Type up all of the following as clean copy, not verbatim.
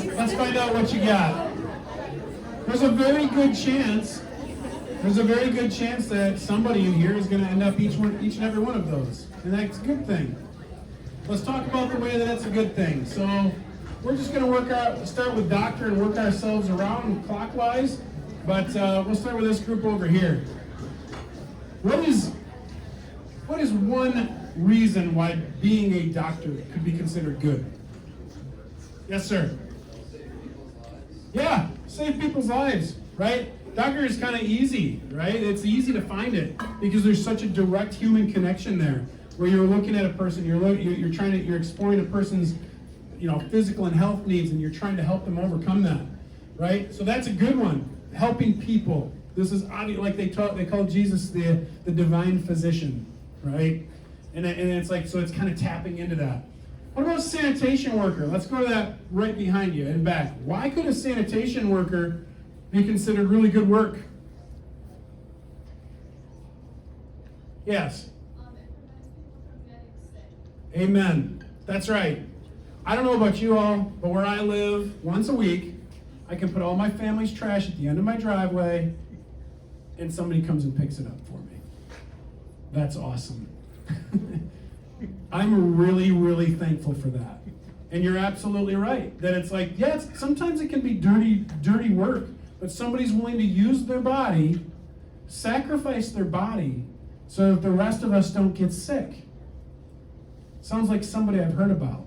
let's find out what you got. There's a very good chance that somebody in here is going to end up each and every one of those, and that's a good thing. Let's talk about the way that that's a good thing. So we're just going to start with doctor and work ourselves around clockwise, but we'll start with this group over here. What is one reason why being a doctor could be considered good? Yes, sir. Yeah, save people's lives, right? Doctor is kind of easy, right? It's easy to find it because there's such a direct human connection there, where you're looking at a person, you're exploring a person's, physical and health needs, and you're trying to help them overcome that, right? So that's a good one. Helping people. This is obvious, like they call Jesus the divine physician, right? And it's like, so it's kind of tapping into that. What about a sanitation worker? Let's go to that right behind you and back. Why could a sanitation worker be considered really good work? Yes. Amen. That's right. I don't know about you all, but where I live, once a week, I can put all my family's trash at the end of my driveway, and somebody comes and picks it up for me. That's awesome. I'm really, really thankful for that. And you're absolutely right, that it's like, yeah, sometimes it can be dirty work, but somebody's willing to use their body, sacrifice their body, so that the rest of us don't get sick. Sounds like somebody I've heard about.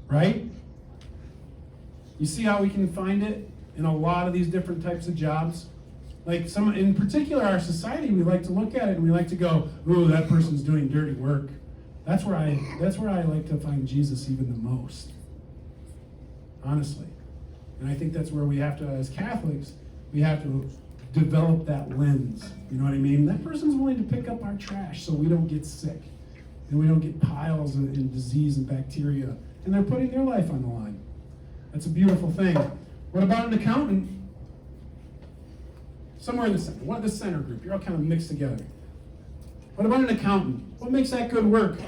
Right? You see how we can find it in a lot of these different types of jobs? Like in particular, our society, we like to look at it and we like to go, ooh, that person's doing dirty work. That's where I like to find Jesus even the most. Honestly. And I think that's where we have to, as Catholics, we have to develop that lens. You know what I mean? That person's willing to pick up our trash so we don't get sick. And we don't get piles of disease and bacteria. And they're putting their life on the line. That's a beautiful thing. What about an accountant? Somewhere in the center. What the center group? You're all kind of mixed together. What about an accountant? What makes that good work?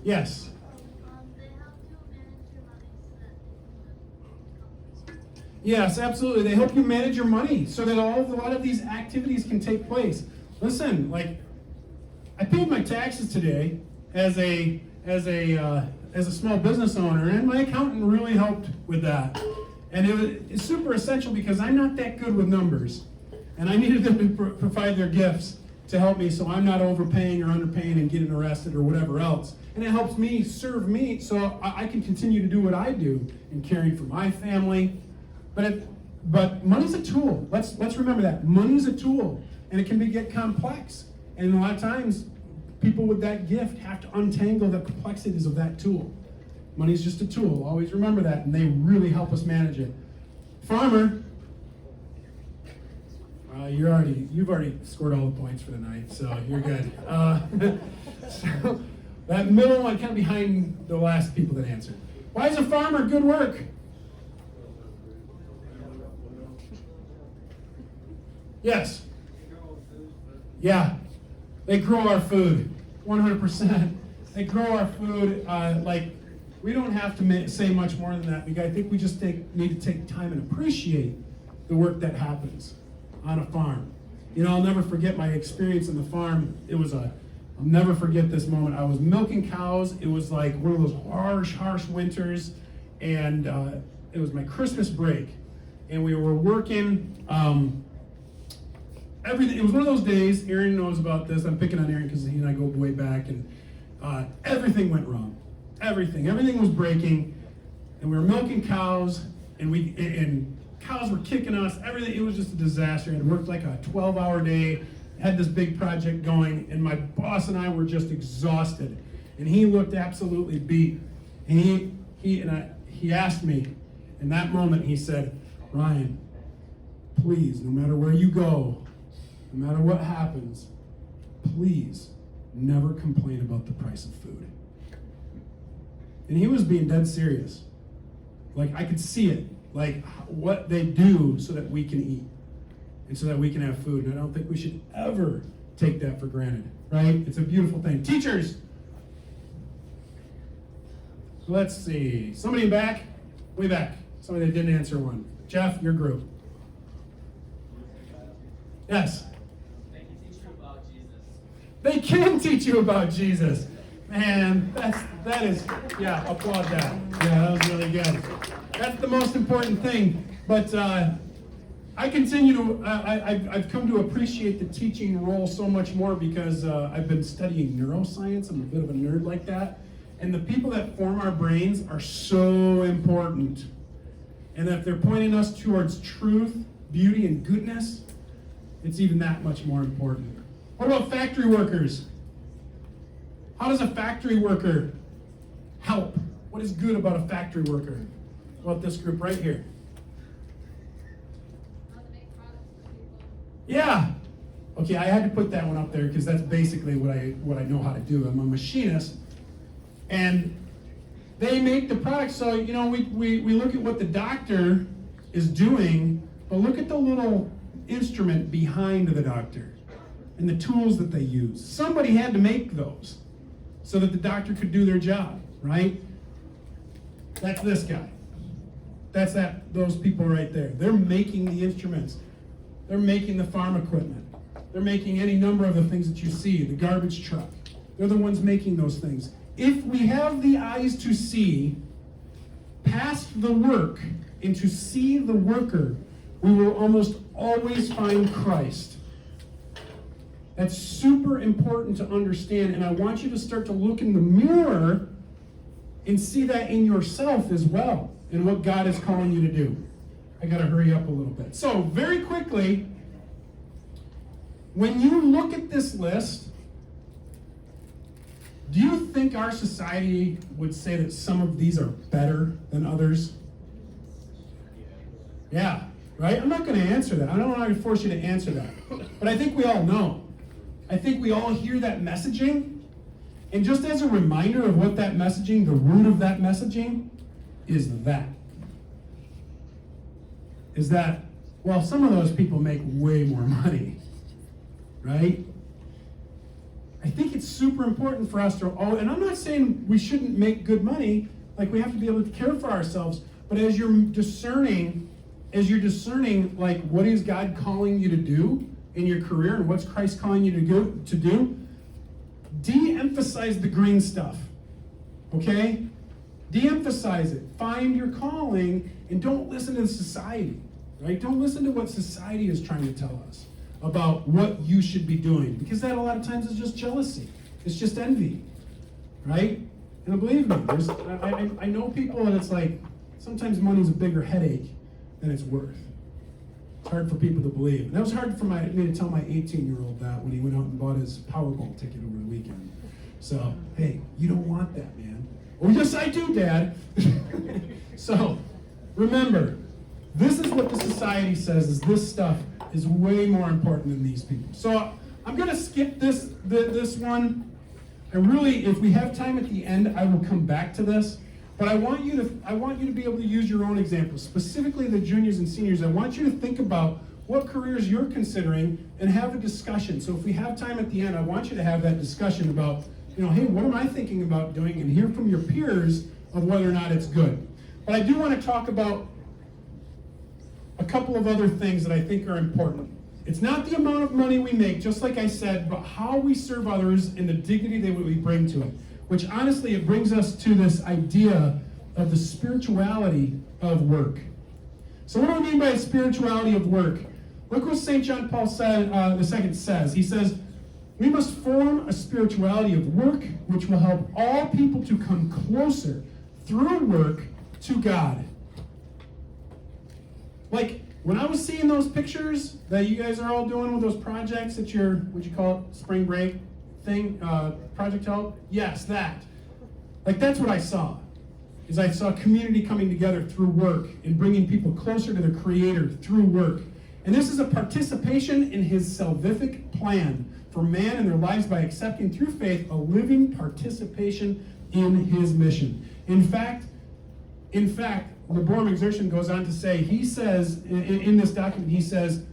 Yes. Yes, absolutely. They help you manage your money so that a lot of these activities can take place. Listen, like, I paid my taxes today as a small business owner, and my accountant really helped with that. And it's super essential because I'm not that good with numbers, and I needed them to provide their gifts to help me so I'm not overpaying or underpaying and getting arrested or whatever else. And it helps me serve me so I can continue to do what I do in caring for my family. But money's a tool. Let's remember that. Money's a tool, and it can get complex. And a lot of times, people with that gift have to untangle the complexities of that tool. Money's just a tool. Always remember that, and they really help us manage it. Farmer, you've already scored all the points for the night, so you're good. So that middle one, kind of behind the last people that answered. Why is a farmer good work? Yes. Yeah. They grow our food. 100%. They grow our food. We don't have to say much more than that. I think we just need to take time and appreciate the work that happens on a farm. I'll never forget my experience on the farm. I'll never forget this moment. I was milking cows. It was like one of those harsh winters, and it was my Christmas break, and we were working. Everything. It was one of those days. Aaron knows about this. I'm picking on Aaron because he and I go way back, and everything went wrong. Everything was breaking, and we were milking cows, and cows were kicking us. Everything. It was just a disaster. I worked like a 12-hour day. Had this big project going, and my boss and I were just exhausted, and he looked absolutely beat. And he asked me, in that moment, he said, "Ryan, please, no matter where you go, no matter what happens, please never complain about the price of food." And he was being dead serious. Like, I could see it, like what they do so that we can eat and so that we can have food. And I don't think we should ever take that for granted, right? It's a beautiful thing. Teachers. So let's see. Somebody in back? Way back. Somebody that didn't answer one. Jeff, your group. Yes. They can teach you about Jesus. They can teach you about Jesus. Man, that is, yeah, applaud that. Yeah, that was really good. That's the most important thing. But I've come to appreciate the teaching role so much more because I've been studying neuroscience. I'm a bit of a nerd like that. And the people that form our brains are so important. And if they're pointing us towards truth, beauty, and goodness, it's even that much more important. What about factory workers? How does a factory worker help? What is good about a factory worker? What about this group right here? How to make products for people. Yeah. Okay, I had to put that one up there because that's basically what I know how to do. I'm a machinist. And they make the product. So, you know, we look at what the doctor is doing, but look at the little instrument behind the doctor and the tools that they use. Somebody had to make those so that the doctor could do their job, right? That's this guy. That's those people right there. They're making the instruments. They're making the farm equipment. They're making any number of the things that you see, the garbage truck. They're the ones making those things. If we have the eyes to see past the work and to see the worker, we will almost always find Christ. That's super important to understand, and I want you to start to look in the mirror and see that in yourself as well, and what God is calling you to do. I got to hurry up a little bit. So, very quickly, when you look at this list, do you think our society would say that some of these are better than others? Yeah, right? I'm not going to answer that. I don't want to force you to answer that. But I think we all know. I think we all hear that messaging. And just as a reminder of what that messaging, the root of that messaging, is that, well, some of those people make way more money, right? I think it's super important for us to, and I'm not saying we shouldn't make good money, like we have to be able to care for ourselves, but as you're discerning, like what is God calling you to do in your career and what's Christ calling you to do, de-emphasize the green stuff, okay? De-emphasize it. Find your calling and don't listen to society, right? Don't listen to what society is trying to tell us about what you should be doing, because that a lot of times is just jealousy. It's just envy, right? And believe me, I know people and it's like, sometimes money's a bigger headache than it's worth. It's hard for people to believe. And that was hard for me to tell my 18-year-old that when he went out and bought his Powerball ticket over the weekend. So, hey, you don't want that, man. Oh, yes, I do, Dad. So, remember, this is what the society says is this stuff is way more important than these people. So, I'm going to skip this one. And really, if we have time at the end, I will come back to this. But I want you to be able to use your own examples, specifically the juniors and seniors. I want you to think about what careers you're considering and have a discussion. So if we have time at the end, I want you to have that discussion about, hey, what am I thinking about doing, and hear from your peers of whether or not it's good. But I do want to talk about a couple of other things that I think are important. It's not the amount of money we make, just like I said, but how we serve others and the dignity that we bring to it. Which honestly, it brings us to this idea of the spirituality of work. So what do I mean by spirituality of work? Look what St. John Paul II says. He says, we must form a spirituality of work which will help all people to come closer through work to God. Like, when I was seeing those pictures that you guys are all doing with those projects at your, what'd you call it, spring break thing, Project Help? Yes, that. Like, that's what I saw. Is I saw community coming together through work and bringing people closer to their Creator through work. And this is a participation in His salvific plan for man in their lives by accepting through faith a living participation in His mission. In fact, the Borum Exertion goes on to say, he says, in this document, he says,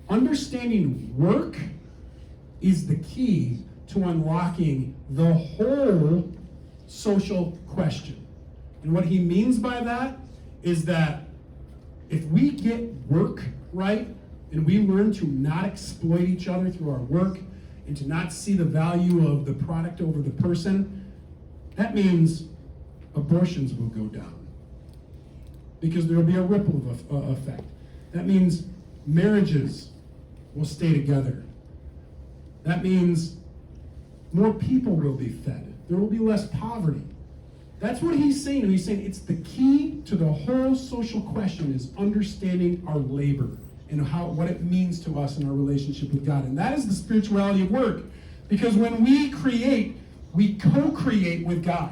understanding work is the key to unlocking the whole social question. And what he means by that is that if we get work right, and we learn to not exploit each other through our work, and to not see the value of the product over the person, that means abortions will go down. Because there will be a ripple effect. That means marriages will stay together. That means more people will be fed. There will be less poverty. That's what he's saying. And he's saying it's the key to the whole social question is understanding our labor and what it means to us in our relationship with God. And that is the spirituality of work. Because when we create, we co-create with God.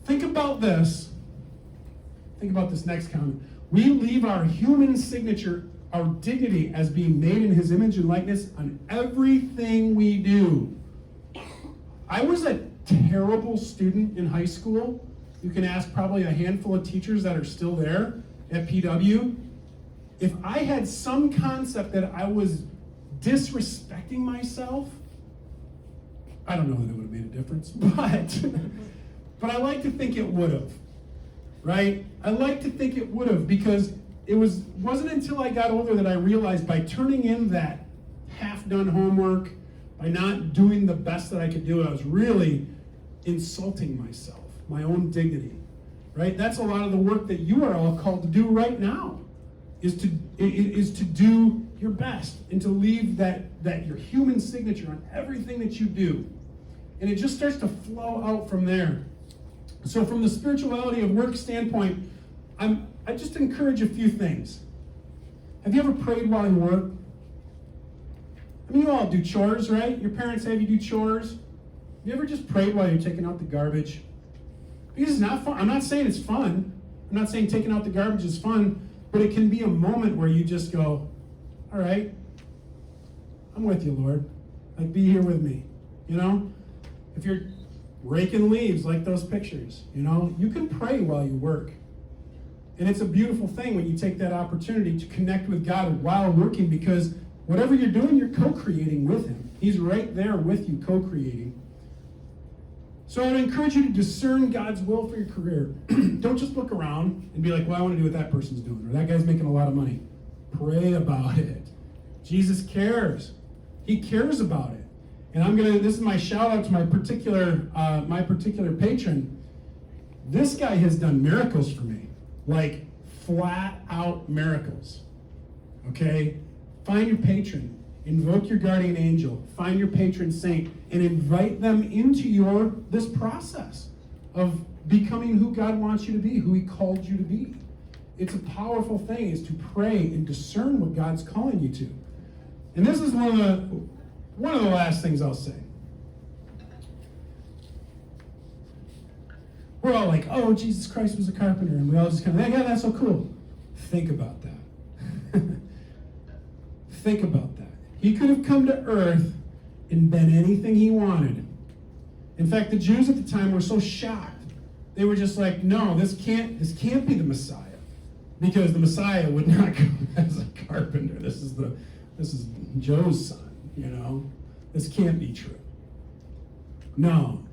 Think about this. Think about this next comment. We leave our human signature, our dignity as being made in his image and likeness on everything we do. I was a terrible student in high school. You can ask probably a handful of teachers that are still there at PW. If I had some concept that I was disrespecting myself, I don't know that it would have made a difference, but I like to think it would have, right? I like to think it would have, because it wasn't until I got older that I realized by turning in that half-done homework, by not doing the best that I could do, I was really insulting myself, my own dignity, right? That's a lot of the work that you are all called to do right now, is to do your best and to leave that your human signature on everything that you do. And it just starts to flow out from there. So from the spirituality of work standpoint, I just encourage a few things. Have you ever prayed while you work? I mean, you all do chores, right? Your parents have you do chores. Have you ever just prayed while you're taking out the garbage? Because it's not fun. I'm not saying it's fun. I'm not saying taking out the garbage is fun, but it can be a moment where you just go, all right, I'm with you, Lord. Like, be here with me, you know? If you're raking leaves like those pictures, you know, you can pray while you work. And it's a beautiful thing when you take that opportunity to connect with God while working, because whatever you're doing, you're co-creating with him. He's right there with you, co-creating. So I would encourage you to discern God's will for your career. Don't just look around and be like, well, I want to do what that person's doing, or that guy's making a lot of money. Pray about it. Jesus cares. He cares about it. And this is my shout out to my particular patron. This guy has done miracles for me. Like, flat out miracles. Okay? Find your patron. Invoke your guardian angel. Find your patron saint and invite them into this process of becoming who God wants you to be, who he called you to be. It's a powerful thing, is to pray and discern what God's calling you to. And this is one of the last things I'll say. We're all like, oh, Jesus Christ was a carpenter, and we all just kind of, yeah, that's so cool. Think about that. Think about that. He could have come to earth and been anything he wanted. In fact, the Jews at the time were so shocked. They were just like, no, this can't be the Messiah. Because the Messiah would not come as a carpenter. This is Joe's son, you know? This can't be true. No.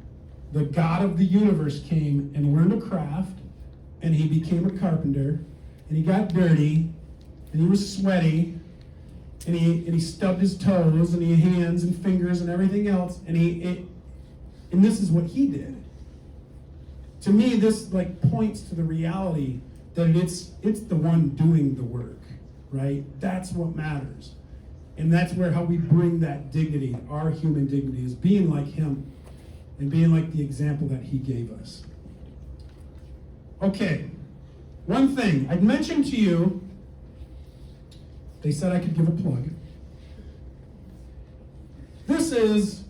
The God of the universe came and learned a craft, and he became a carpenter, and he got dirty, and he was sweaty, and he stubbed his toes, and he had hands and fingers and everything else, and this is what he did. To me, this like points to the reality that it's the one doing the work, right? That's what matters. And that's how we bring that dignity, our human dignity, is being like him and being like the example that he gave us. Okay, one thing. I'd mentioned to you, they said I could give a plug. This is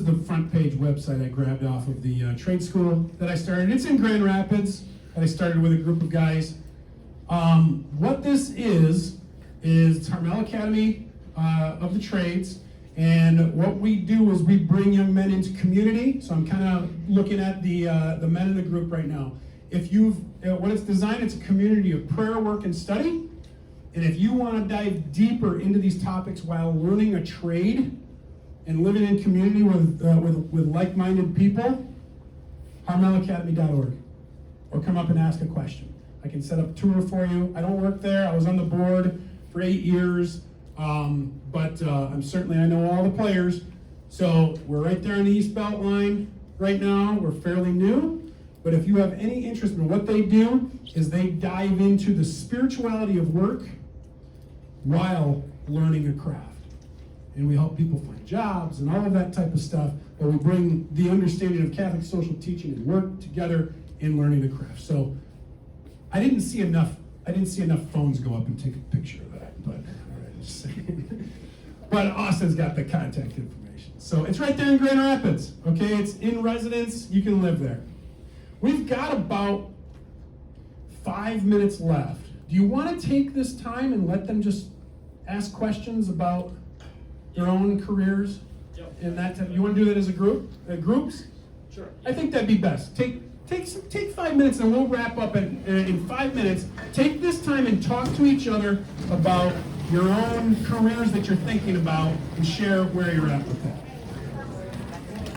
the front page website I grabbed off of the trade school that I started. It's in Grand Rapids that I started with a group of guys. What this is Carmel Academy of the Trades. And what we do is we bring young men into community. So I'm kind of looking at the men in the group right now. What it's designed, it's a community of prayer, work, and study. And if you want to dive deeper into these topics while learning a trade and living in community with like-minded people, harmelacademy.org. Or come up and ask a question. I can set up a tour for you. I don't work there. I was on the board for 8 years, but I know all the players. So we're right there on the East Belt line right now. We're fairly new, but if you have any interest in what they do, is they dive into the spirituality of work while learning a craft. And we help people find jobs and all of that type of stuff, but we bring the understanding of Catholic social teaching and work together in learning the craft. So I didn't see enough phones go up and take a picture of that, but all right, just saying. But Austin's got the contact information. So it's right there in Grand Rapids, okay? It's in residence, you can live there. We've got about 5 minutes left. Do you want to take this time and let them just ask questions about their own careers? Yep. And that type? You want to do that as a group? Groups? Sure. I think that'd be best. Take 5 minutes and we'll wrap up in 5 minutes. Take this time and talk to each other about your own careers that you're thinking about and share where you're at with that.